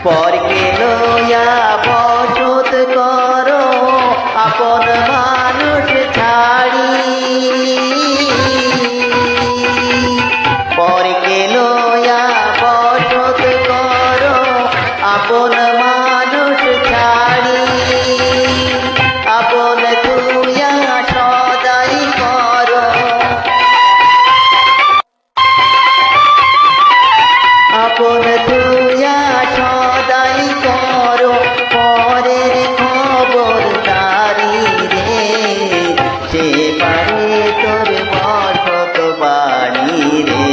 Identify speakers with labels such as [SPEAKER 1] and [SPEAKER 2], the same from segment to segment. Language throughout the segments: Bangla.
[SPEAKER 1] পরকে লইয়া বসত করো আপন মানুষ ছাড়ি, পরকে লইয়া বসত করো আপন মানুষ ছাড়ি, আপন তুইয়া সদাই করো, আপন তুইয়া সদাই করো পরের খবর দারি রে, সে পারে তোর বসত বাড়ি রে,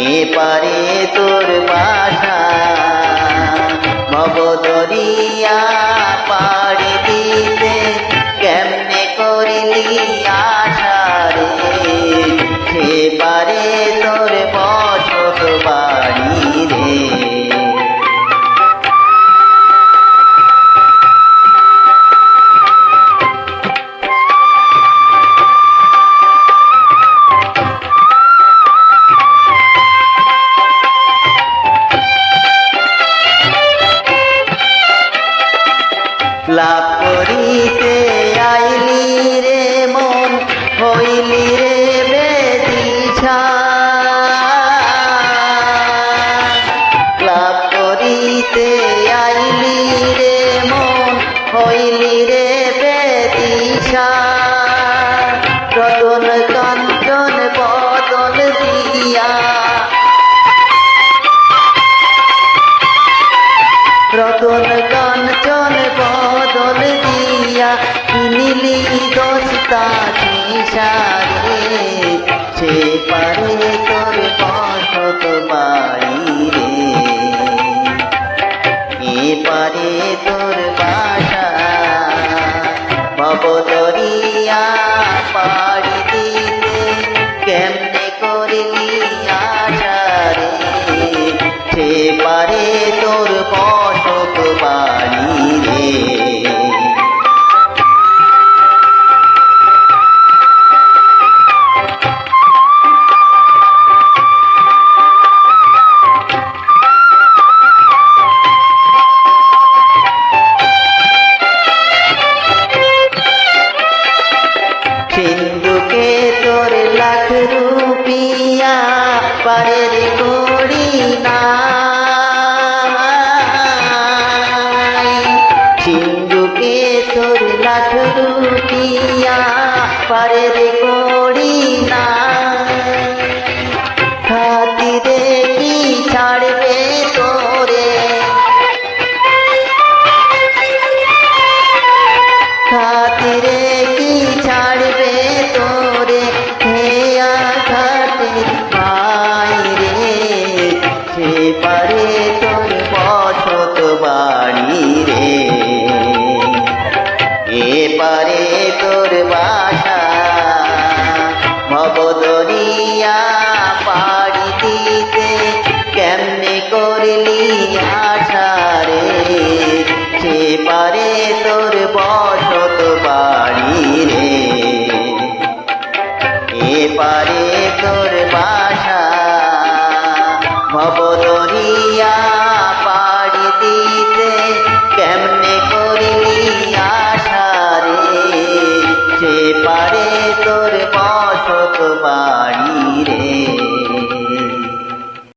[SPEAKER 1] এ পারে তোর বাসা ভবদরিয়া পাড়ি দিতে কেমনে করলি আশা রে, সে পারে তোর বসত বাড়ি রে। লাভ করিতে আইলি রে মন হইলি রে বেদিশা, লাভ করিতে আইলি রে মন হইলি রে বেদিশা, রতন কাঞ্চন বদল দিয়া, রতন কাঞ্চন বদল দিয়া কিনিলি দশটা সীসা রে, সে পারে তোর বসত বাড়ি রে, এ পারে তোর বাসা ভবদরিয়া পাড়ি দিতে কেমনে করলি আশা রে, সে পারে তোর বসত বাড়ি রে। সিন্ধুকে তোর লাখ রুপিয়া পারের করি না, সিন্ধুকে তোর লাখ রুপিয়া পারের করি না, খাতিরে কি ছাড়বে তোরে, খাতিরে কি ছাড়বে তোরে, হেয়া ঘাটে ভাই রে, সে পারে তোর বসত বাড়ি রে, এ পারে তোর বাসা ভবদরিয়া পাড়ি দিতে কেমনে করলি আশা রে, সে পারে তোর বসত বাড়ি রে, এ পারে তোর বাসা ভবদরিয়া পাড়ি দিতে কেমনে করলি আশা রে, সে পারে তোর বসত বাড়ি রে।